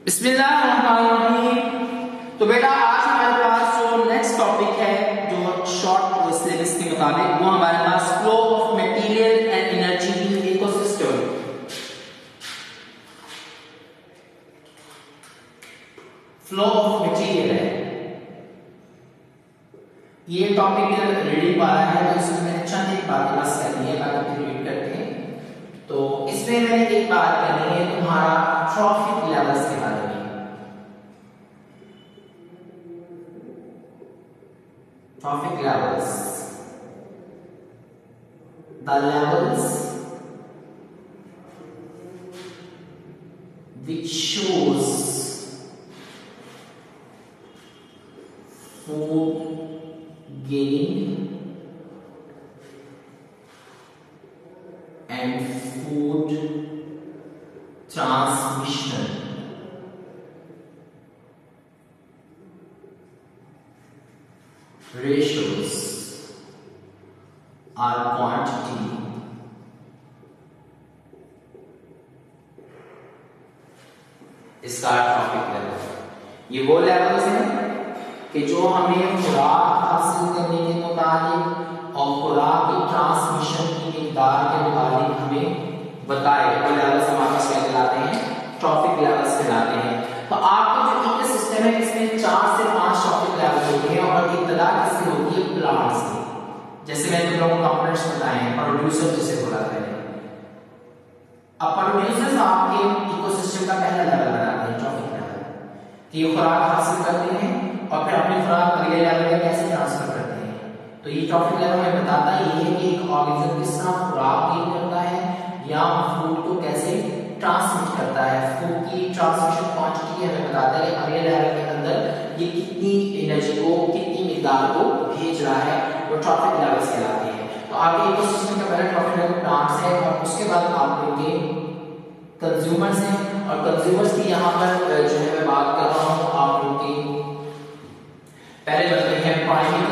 बिस्मिल्लाहिर्रहमानिर्रहीम। तो बेटा आज हमारे पास जो नेक्स्ट टॉपिक है जो शॉर्ट सिलेबस के मुताबिक वो हमारे पास flow of material and energy in ecosystem. Flow of material है ये टॉपिक रीडिंग वाला है, तो इसमें मैंने चंद एक बात क्लास करनी है, बाकी फिर रीड करते हैं। तो इसमें मैंने एक बात करनी है तुम्हारा ट्रॉफिक लेवल्स के बारे में। Trophic levels, the levels which shows food gaining and food transmission ratios are quantity इसका ट्रॉफिक लेवल। ये वो लेवल्स हैं कि जो हमें खुराक हासिल करने के मुताबिक और खुराक की ट्रांसमिशन की मिकदार के मुताबिक हमें बताए, वो लेवल्स हमारे पास क्या कहलाते हैं? ट्रॉफिक लेवल्स कहलाते हैं। तो आपका जो इकोसिस्टम है इसमें 4 से 5 ट्रॉफिक लेवल होते हैं और इब्तिदा किससे होती है? प्लांट से। जैसे मैंने तुम लोगों को कंपोनेंट्स बताए हैं, प्रोड्यूसर जिसे बोला जाता है। अब प्रोड्यूसर्स आपके इकोसिस्टम का पहला लेवल बनाते हैं, ट्रॉफिक लेवल, कि ये खुराक हासिल करते हैं और फिर अपनी खुराक अगले लेवल में कैसे ट्रांसफर करते हैं। तो ये ट्रॉफिक लेवल में बताता है ये कि एक ऑर्गेनिज्म किस तरह खुराक गेन करता है या फूड को कैसे ट्रांसमिट करता है। फूड की ट्रांसमिशन क्वांटिटी हमें बताता है कि अगले लेवल के अंदर ये कितनी एनर्जी को, कितनी मिकदार को भेज रहा है, वो ट्रॉफिक लेवल्स कहलाते हैं। तो आपके इकोसिस्टम का पहला ट्रॉफिक लेवल प्लांट्स है और उसके बाद आप लोगे कंज्यूमर्स हैं। और कंज्यूमर्स की यहाँ पर जो है मैं बात कर रहा हूँ आप लोगों की, पहले बनते हैं प्राइमरी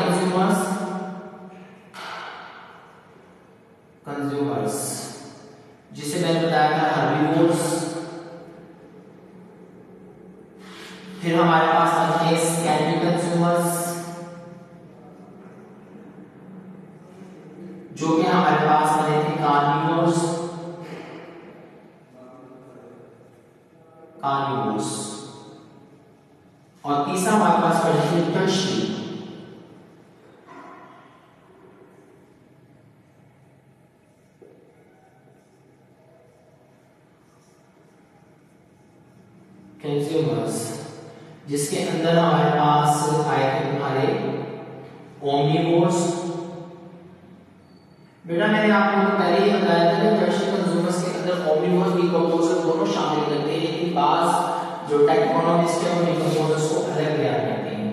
कंज्यूमर्स, जिसे मैंने बताया था हर्बीवोर्स। फिर हमारे पास आते हैं सेकेंडरी कंज्यूमर्स, जो कि हमारे पास बने थे कार्निवोर्स। और तीसरा हमारे पास बने थे टर्शियरी। कंज्यूमर्स जिसके अंदर हमारे पास आए थे तुम्हारे ओमनिवोर्स। बेटा मैंने आप लोगों को पहले ही बताया था कि टर्शियरी कंज्यूमर्स के अंदर ओमनिवोर्स डिकम्पोजर दोनों शामिल करते हैं, लेकिन बास जो टैक्सोनॉमिस्ट है वो डिकम्पोजर्स को अलग लिया करते हैं।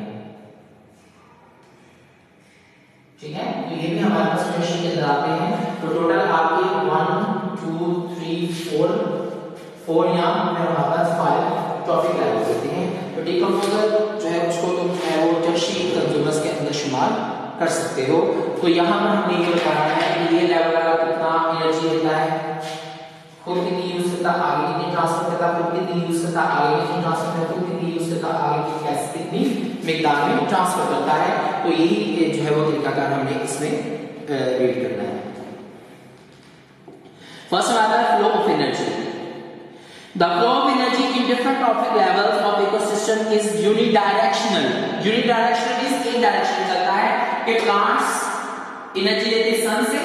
ठीक है, तो ये भी हमारे पास टर्शियरी के अंदर आते हैं। तो टोटल आपके 1 2 3 4 यहाँ हमारे पास 5 ट्रॉफिक लेवल्स होते हैं। तो डिकम्पोजर जो है उसको तुम है वो टर्शियरी कंज्यूमर्स के अंदर शुमार कर सकते हो। तो यहाँ पर हमने ये बताया है कि ये लेवल वाला कितना एनर्जी देता है, खुद कितनी यूज करता, आगे कितनी ट्रांसफर करता, खुद कितनी यूज करता, आगे कितनी ट्रांसफर करता, खुद कितनी यूज करता, आगे कैसे कितनी मिकदार में ट्रांसफर करता है। तो यही जो है वो तरीकाकार हमने इसमें रीड करना है। फर्स्ट आता है flow of energy. The flow of energy in different trophic levels of ecosystem is unidirectional. Unidirectional means एक डायरेक्शन में चलता है कि प्लांट्स एनर्जी लेते हैं सन से।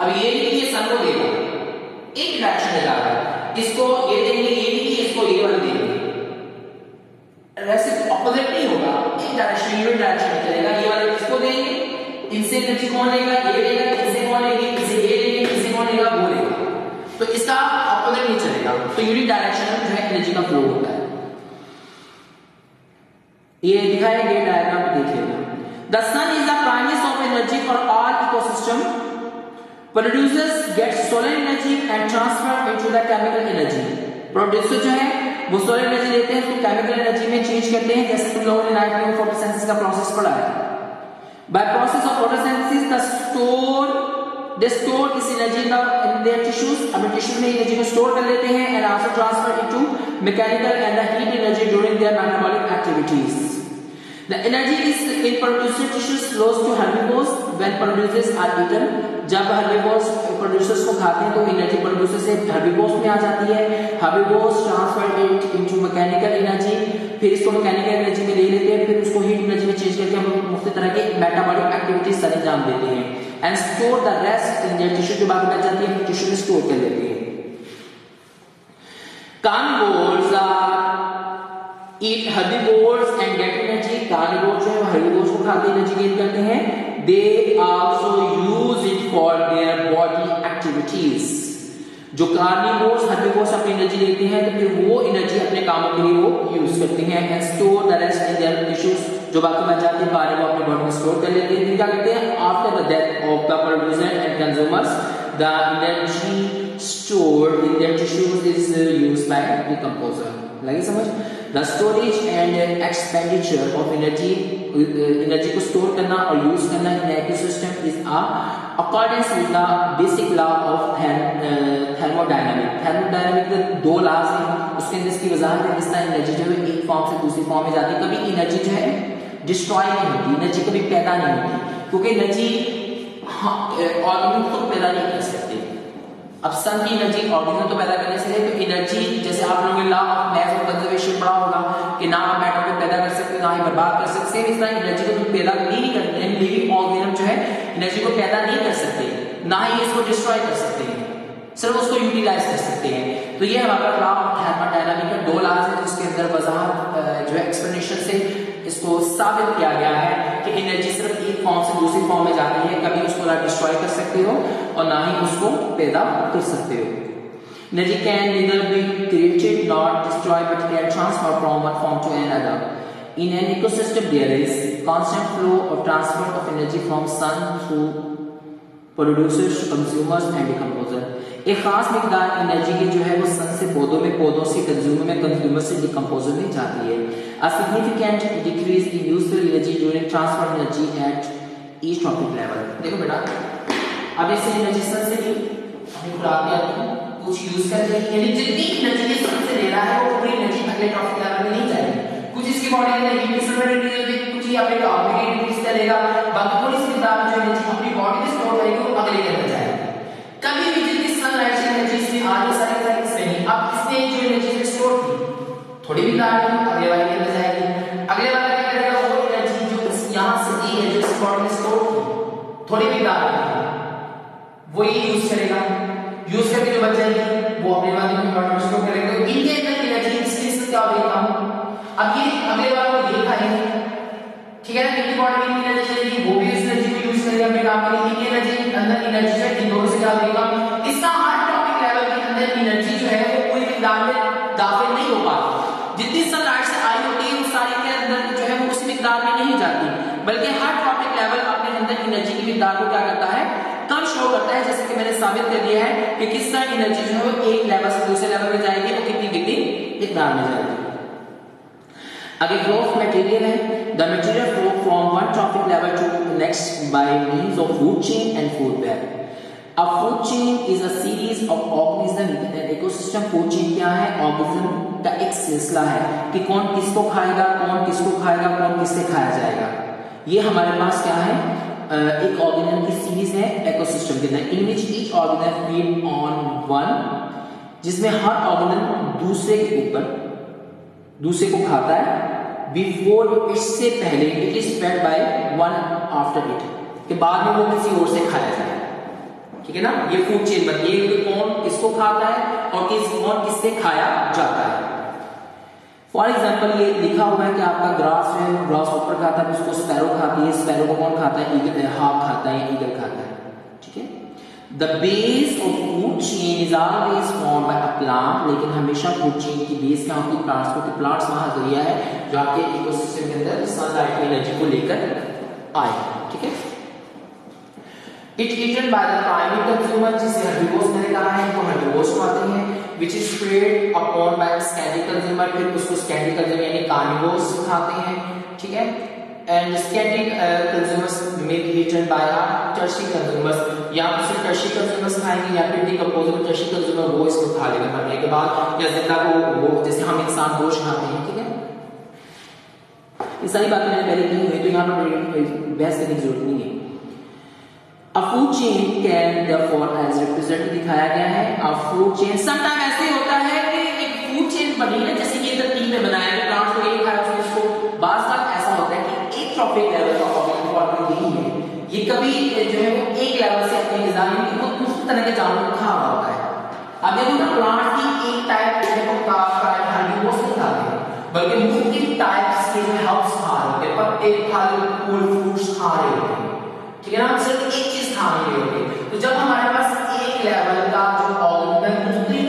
अब ये नहीं कि सन को देगा, एक डायरेक्शन में जा रहा है, इसको ये देंगे, ये नहीं कि इसको ये वाला देंगे, वैसे ऑपोजिट नहीं होगा, एक डायरेक्शन यूनिट डायरेक्शन में चलेगा। ये वाले इसको देंगे, इनसे एनर्जी कौन लेगा? ये लेगा, इनसे कौन लेंगे? इसे ये लेंगे, इसे कौन लेगा? वो लेगा। तो इसका ऑपोजिट नहीं चलेगा। तो यूनिट डायरेक्शन में जो है एनर्जी का फ्लो होता है। ये दिखाया गया डायग्राम पे देख लेना। The sun is the primary source of energy for all ecosystem. Producers get solar energy and transfer into the chemical energy. Producer जो है वो सोलर एनर्जी लेते हैं, उसको केमिकल एनर्जी में चेंज करते हैं, जैसे तुम लोगों ने नाइट में फोटोसिंथेसिस का प्रोसेस पढ़ा है। By process of photosynthesis the store they store this energy in their tissues, अपने टिश्यू में एनर्जी को स्टोर कर लेते हैं, and also transfer into mechanical and the heat energy during their metabolic activities. The energy is in producer tissues flows to herbivores when producers are eaten. जब herbivores producers को खाते हैं तो एनर्जी प्रोड्यूसर से herbivores में आ जाती है. Herbivores transfer it into mechanical energy, फिर इसको मैकेनिकल एनर्जी में ले लेते हैं, फिर उसको हीट एनर्जी में चेंज करके हम मुख्तलिफ तरह के मेटाबॉलिक एक्टिविटीज सर अंजाम देते हैं. And store the rest in their tissue, जो बाकी बच जाती है टिश्यू में स्टोर कर लेते हैं. Carnivores eat herbivores and get energy. Carnivores जो है herbivores को खाते एनर्जी गेन करते हैं. They also use it for their body activities. जो कार्निवोर्स herbivores अपनी एनर्जी लेते हैं तो फिर वो एनर्जी अपने कामों के लिए वो यूज करते हैं. And store the rest in their tissues, जो बाकी बच जाते हैं कार्निवोर अपने बॉडी में स्टोर कर लेते हैं. फिर क्या करते हैं? After the death of the producer and consumers, the energy stored in their tissues is used by decomposer. लगी समझ? The storage and expenditure of energy को स्टोर करना और यूज करना in ecosystem is accordance with the basic law of thermodynamic. Thermodynamic के दो laws हैं, उसके अंदर इसकी वजाहत है. किस तरह एनर्जी जो है एक फॉर्म से दूसरी फॉर्म में जाती है. कभी एनर्जी जो है डिस्ट्रॉय नहीं होती, एनर्जी कभी पैदा नहीं होती, क्योंकि एनर्जी ऑर्गेनिज्म खुद पैदा नहीं कर सकते. अब सन की एनर्जी ऑर्गेनिज्म तो पैदा करने से है, तो एनर्जी जैसे आप लोगों ने law of math of conservation पढ़ा होगा कि ना आप मैटर को पैदा कर सकते ना ही बर्बाद कर सकते. इस तरह एनर्जी को तुम पैदा नहीं करते हैं. लिविंग ऑर्गेनिज्म जो है एनर्जी को पैदा नहीं कर सकते, ना ही इसको डिस्ट्रॉय कर सकते हैं, सिर्फ उसको यूटिलाइज कर सकते हैं. तो ये हमारा लॉ ऑफ थर्मोडायनामिक का दो लॉज है, जिसके अंदर वजाहत जो है एक्सप्लेनेशन से इसको साबित किया गया है कि एनर्जी सिर्फ एक फॉर्म से दूसरी फॉर्म में जाती है, कभी उसको ना डिस्ट्रॉय कर सकते हो और ना ही उसको पैदा कर सकते हो. Energy can neither be created nor destroyed, but can transfer from one form to another. In an ecosystem, there is constant flow or transfer of energy from sun through producers, consumers, and decomposer. एक खास मिकदार energy की जो है वो सन से पौधों में, पौधों से कंज्यूमर में, कंज्यूमर से डिकम्पोजर में जाती है. A significant decrease in useful energy during transfer energy at each trophic level. देखो बेटा, अब ऐसे एनर्जी सन से नहीं हमें खुराक आती है, कुछ यूज कर रही है, यानी जितनी एनर्जी ये सन से ले रहा है वो पूरी एनर्जी अगले ट्रॉफिक लेवल में नहीं जाएगी. कुछ इसकी बॉडी के अंदर हीट स्टोर एनर्जी होती है, कुछ ही अपने काम में इंक्रीज करेगा, बाकी पूरी मिकदार जो एनर्जी अपनी बॉडी में स्टोर करेगी वो अगले के अंदर जाएगी. कभी भी जितनी सनलाइट से एनर्जी इसमें आ रही सारी इसमें नहीं. अब इसने जो एनर्जी स्टोर की थोड़ी भी मिकदार में अगले वाले के अंदर जाएगी. अगले वाला क्या करेगा? वो एनर्जी जो यहां से दी है, जो इस बॉडी में स्टोर की थोड़ी मिकदार में, वो ये यूज करेगा. यूज करके जो बच जाएगी वो अपने वाले में बॉडी में स्टोर करेगा. तो इनके अंदर एनर्जी इसके क्या होगा? अब ये अगले वाले को ये खाएंगे, ठीक है ना? इनकी बॉडी में एनर्जी चलेगी, वो भी उस एनर्जी को यूज करेगा अपने काम के लिए. इनकी एनर्जी अंदर एनर्जी है, इन दोनों से क्या होगा? इसका हर टॉपिक लेवल के अंदर एनर्जी जो है वो पूरी मिकदार में दाखिल नहीं हो पाती. जितनी सनलाइट से आई होती है वो सारी के अंदर जो है वो उस मिकदार में नहीं जाती, बल्कि हर टॉपिक लेवल अपने अंदर एनर्जी की मिकदार को क्या करता है? कम शो करता है. जैसे कि मैंने साबित कर दिया है कि किस तरह एनर्जी जो है वो एक लेवल से दूसरे लेवल में जाएगी, वो कितनी मिकदार में जाएगी. आगे फ्लो ऑफ मटेरियल है. The material flow from one trophic level to next by means of food chain and food web. A food chain is a series of organism in ecosystem. Food chain क्या है? Organism का एक सिलसिला है कि कौन किसको खाएगा, कौन किसको खाएगा, कौन किससे खाया जाएगा. ये हमारे पास क्या है? एक ऑर्गेनिज्म की सीरीज है इकोसिस्टम के अंदर, in which each organism feed on one, जिसमें हर ऑर्गेनिज्म दूसरे के ऊपर दूसरे को खाता है. बिफोर, इससे पहले, it is fed by one after it, के बाद में वो किसी और से खाया जाए. ठीक है ना? ये फूड चेन बनती है कि कौन किसको खाता है और कौन किससे खाया जाता है. फॉर एग्जाम्पल ये लिखा हुआ है कि आपका ग्रास है, ग्रास ऊपर खाता है, उसको स्पैरो खाती है. स्पैरो को कौन खाता है? ईगल, हाक खाता है, ईगल खाता है. ठीक है? The base of food chain is always formed by a plant. लेकिन हमेशा फूड चेन की बेस क्या होती है? प्लांट्स को. प्लांट्स वहां जरिया है जो आपके इकोसिस्टम के अंदर सनलाइट की एनर्जी को लेकर आए. ठीक है? It eaten by the primary consumer, जिसे हर्बिवोर्स मैंने कहा है, वो हर्बिवोर्स खाते हैं. which is fed upon by scanty consumer, फिर उसको scanty consumer यानी कार्निवोर्स खाते हैं. ठीक है? and secondary consumers may be eaten by our tertiary consumers. या तो सिर्फ tertiary consumers खाएंगे या फिर decomposable tertiary consumer वो इसको खा लेगा मरने के बाद, या जिंदा को वो जैसे हम इंसान गोश्त खाते हैं, ठीक है। ये सारी बातें मैंने पहले की हुई, तो यहाँ पर बहस करने की जरूरत नहीं है। A food chain can therefore as represented दिखाया गया है। A food chain sometimes ऐसे होता है कि एक food chain बनी है, जैसे ये तरतीब में बनाया है, प्लांट को ये खाया उसने इसको। बात ऐसा होता है कि एक ट्रॉफिक लेवल का ऑर्गेनिक यही है, ये कभी जो है वो एक लेवल से अपने ग़िज़ा में वो दूसरी तरह के जानवर खा रहा होता है। अब देखो ना, प्लांट की एक टाइप जो है वो वो नहीं खाते हैं, बल्कि मुख्तलिफ टाइप्स के हर्ब्स खा रहे हैं, पत्ते, फल, फूल, फ्रूट्स खा रहे होते हैं, ठीक है ना। हम सिर्फ एक चीज खा रहे होते हैं। तो जब हमारे पास एक लेवल का जो ऑर्गेनिज्म मुख्तलिफ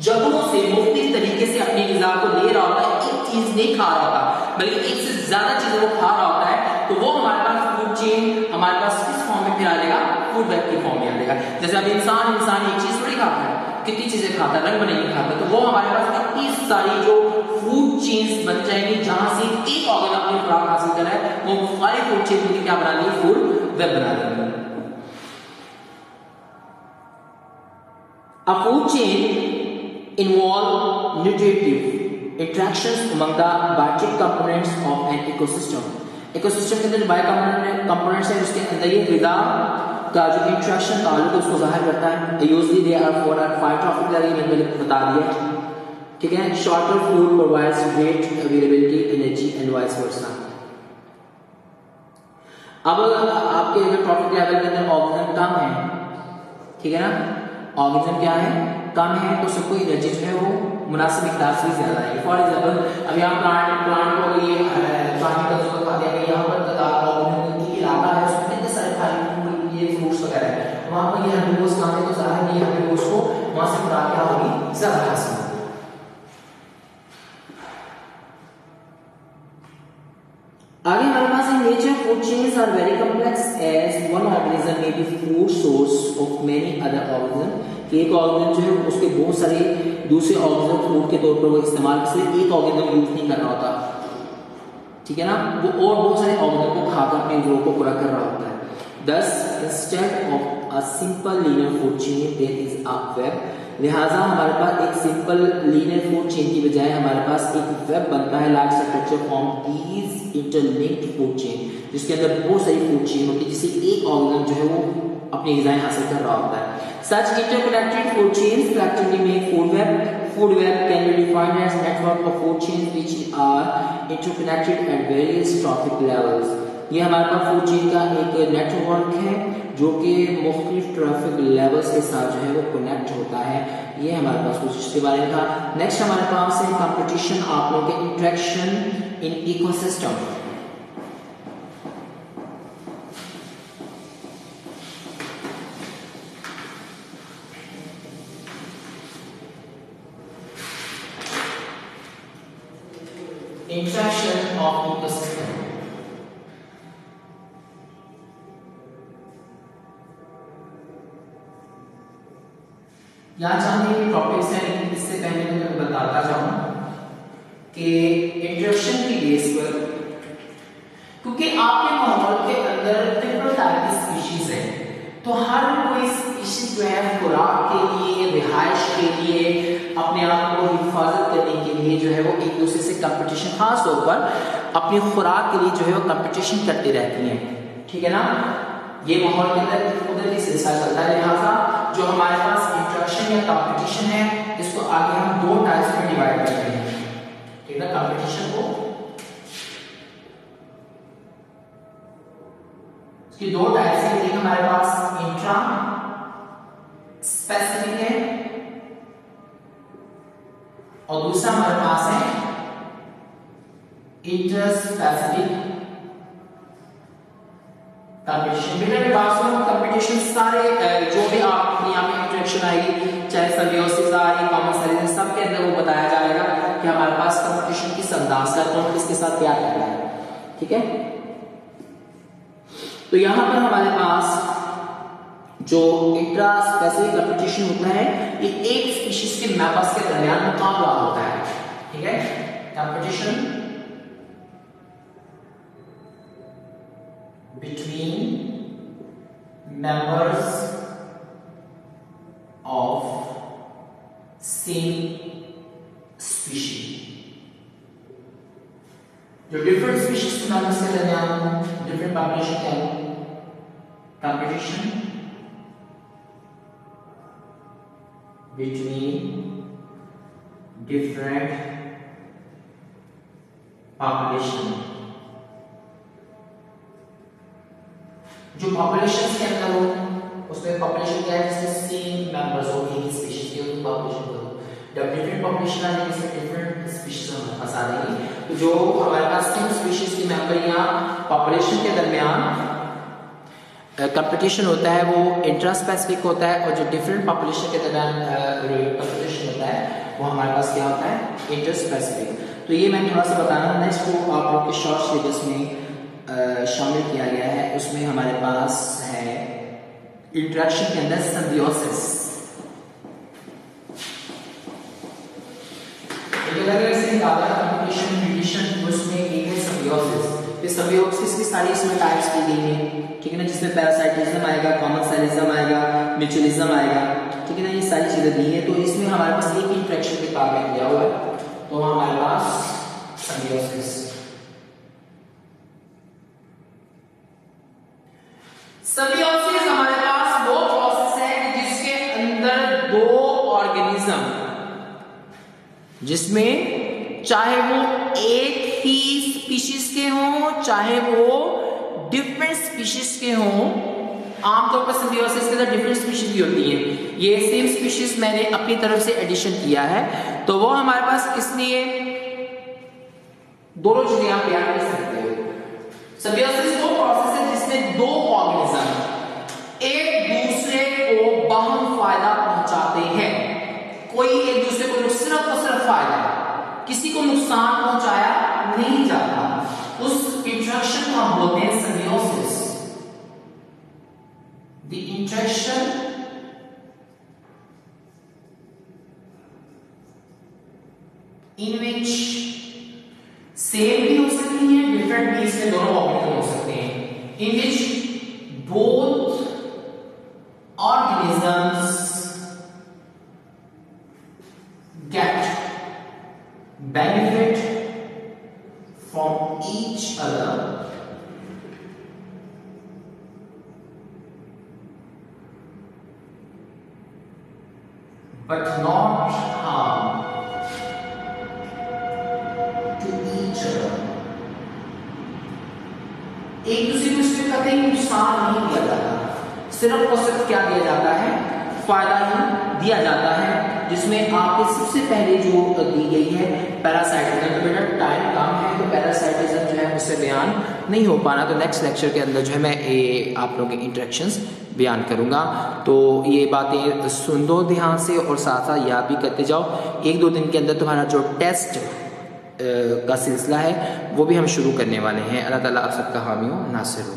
जगहों से मुख्तलिफ तरीके से अपनी ग़िज़ा को ले रहा होता है, एक चीज नहीं खा रहा होता बल्कि एक से ज्यादा चीजें वो खा रहा होता है, तो वो हमारे पास फूड चेन हमारे पास किस फॉर्म में फिर आ जाएगा, फूड वेब की फॉर्म में आ जाएगा। जैसे अब इंसान एक चीज थोड़ी खाता है, कितनी चीजें खाता है, रंग बनेगी खाता है, तो वो हमारे पास इतनी सारी जो फूड चेन्स बन जाएंगी जहां से एक ऑर्गन अपनी खुराक हासिल कर रहा है, वो सारी फूड चेन मिलकर क्या बना देंगे, फूड वेब बना देंगे। A food chain involve nutritive interactions among the biotic components of an ecosystem. Ecosystem के अंदर जो बायो कंपोनेंट्स है उसके अंदर ये ग़िज़ा का जो इंटरेक्शन ताल्लुक है उसको ज़ाहिर करता है। यूजुअली दे आर 4 और 5 टॉपिक लगे, मैंने पहले बता दिया, ठीक है। Shorter food provides great availability energy and vice versa. अब आपके अगर ट्रॉफिक लेवल के अंदर ऑक्सीजन कम है, ठीक है ना, ऑक्सीजन क्या है, कम है, तो सबको एनर्जी जो है वो मुनासिब मिकदार से ज्यादा है। फॉर एग्जांपल अभी हम प्लांट को ये पानी का जो खा दिया, यहाँ पर ऑक्सीजन की इलाका है, उसमें इतने सारे फल ये फ्रूट्स वगैरह है, वहाँ पर ये हेर्बिवोर्स खाते तो ज़ाहिर नहीं हेर्बिवोर्स को वहाँ से खुराक क्या होगी, ज़्यादा हासिल होगी। आगे हमारे पास in nature food chains are very complex as one organism may be food source of many other organism. एक ऑर्गेनिज्म जो है उसके बहुत सारे दूसरे ऑर्गेनिज्म फूड के तौर पर वो इस्तेमाल सिर्फ एक ऑर्गेनिज्म यूज नहीं कर रहा होता, ठीक है ना, वो और बहुत सारे ऑर्गेनिज्म को खाकर अपने जरूरत को पूरा कर रहा होता है। Thus, instead of a simple linear food chain, there is a web. लिहाजा हमारे पास एक सिंपल लीनियर फूड चेन की बजाय हमारे पास एक वेब बनता है, large structure form these interlinked food chain, जिसके अंदर बहुत सारी फूड चेन होती है, जिससे एक ऑर्गेनिज्म जो है वो अपनी ग़िज़ाएं हासिल कर रहा होता है। Such interconnected food chains collectively make food web. Food web can be defined as network of food chains which are interconnected at various trophic levels. ये हमारे पास फूड चेन का एक नेटवर्क है जो कि मुख्तलिफ ट्रैफिक लेवल्स के साथ जो है वो कनेक्ट होता है। ये हमारे पास कुछ इसके बारे में था। नेक्स्ट हमारे पास है कंपटीशन, आप लोगों के interaction in ecosystem. Interaction of ecosystem. यहाँ चाहते टॉपिक्स हैं, लेकिन इससे पहले मैं बताता जाऊं कि इंटरेक्शन की बेस पर, क्योंकि आपके माहौल के अंदर डिफरेंट टाइप की स्पीशीज है, तो हर कोई स्पीशीज जो है खुराक के लिए, रिहाइश के लिए, अपने आप को हिफाजत करने के लिए जो है वो एक दूसरे से कंपटीशन, खास तौर पर अपनी खुराक के लिए जो है वो कंपटीशन करती रहती हैं, ठीक है ना। ये माहौल के अंदर कुदरती सिलसिला चलता है। लिहाजा जो हमारे पास इंटरेक्शन या कंपटीशन है, इसको आगे हम दो टाइप्स में डिवाइड करते हैं, ठीक है ना। कंपटीशन को इसकी दो टाइप्स है, एक हमारे पास इंट्रा स्पेसिफिक है और दूसरा हमारे पास है इंटर स्पेसिफिक कंपटीशन। बेटा बात सुनो, कंपटीशन सारे जो भी आप यहाँ पे इंटरेक्शन आएगी, चाहे सिम्बियोसिस आ रही, कॉमन सर्विस, सब के अंदर वो बताया जाएगा कि हमारे पास कंपटीशन किस अंदाज का, कौन किसके साथ क्या कर रहा है, ठीक है। तो यहाँ पर हमारे पास जो इंट्रा स्पेसिफिक कंपटीशन होता है, ये एक स्पीशीज के मेंबर्स के दरमियान मुकाबला होता है, ठीक है। Competition members of same species। जो डिफरेंट स्पीशीज के मेंबर्स के दरमियान डिफरेंट पॉपुलेशन क्या है, कंपटीशन बिटवीन डिफरेंट पॉपुलेशन। जो पॉपुलेशन के अंदर हो उसमें पॉपुलेशन क्या है, जिसमें सेम मेंबर्स हो एक ही स्पीशीज के, उनकी पॉपुलेशन को जब डिफरेंट पॉपुलेशन आ जाएगी इसमें डिफरेंट स्पीशीज हमारे पास आ जाएंगी। तो जो हमारे पास सेम स्पीशीज के मेंबर या पॉपुलेशन के दरमियान कंपटीशन होता है वो इंट्रा स्पेसिफिक होता है, और जो डिफरेंट पॉपुलेशन के दरमियान कंपटीशन होता है वो हमारे पास क्या होता है, इंटर स्पेसिफिक। तो ये मैं थोड़ा सा बताना, नेक्स्ट को आप लोग के शॉर्ट सिलेबस में शामिल किया गया है। उसमें हमारे पास है इंटरेक्शन के अंदर सिम्बियोसिस। सिम्बियोसिस की सारी इसमें टाइप्स की गई है, ठीक है ना, जिसमें पैरासाइटिज्म आएगा, कॉमनसेलिज्म आएगा, म्यूचुअलिज्म आएगा, ठीक है ना, ये सारी चीजें दी है। तो इसमें हमारे पास एक इंटरेक्शन के तार में दिया हुआ है, तो हमारे पास सिम्बियोसिस। सिम्बियोसिस हमारे पास वो प्रोसेस है जिसके अंदर दो ऑर्गेनिज्म, जिसमें चाहे वो एक ही स्पीशीज के हों चाहे वो डिफरेंट स्पीशीज के हों, आमतौर पर सिम्बियोसिस के अंदर डिफरेंट स्पीशीज भी होती हैं। ये सेम स्पीशीज मैंने अपनी तरफ से एडिशन किया है, तो वो हमारे पास इसलिए दोनों चीजें आप याद कर सकते हो। सिम्बियोसिस वो प्रोसेस है जिसमें दो ऑर्गेनिज्म एक दूसरे को बाहम फायदा पहुंचाते हैं। कोई एक दूसरे को सिर्फ और सिर्फ फायदा, किसी को नुकसान पहुंचाया नहीं जाता, उस इंटरेक्शन को हम बोलते हैं symbiosis. The interaction in which same भी हो सकती है, डिफरेंट भी, इसमें दोनों ऑर्गेनिज्म हो सकते हैं, in which both organisms get benefit from each other but not harm to each other। एक दूसरे को इसमें कतई नुकसान नहीं दिया जाता, सिर्फ और सिर्फ क्या दिया जाता है, फायदा ही दिया जाता है, जिसमें आपके सबसे पहले जो दी गई है पैरासाइटिज्म। तो बेटा टाइम कम है तो पैरासाइटिज्म जो है मुझसे बयान नहीं हो पाना, तो नेक्स्ट लेक्चर के अंदर जो है मैं आप लोगों के इंटरेक्शंस बयान करूंगा। तो ये बातें सुन दो ध्यान से और साथ साथ याद भी करते जाओ। एक दो दिन के अंदर तुम्हारा जो टेस्ट का सिलसिला है वो भी हम शुरू करने वाले हैं। अल्लाह ताला आप सबका हामी हो, नासिर हो।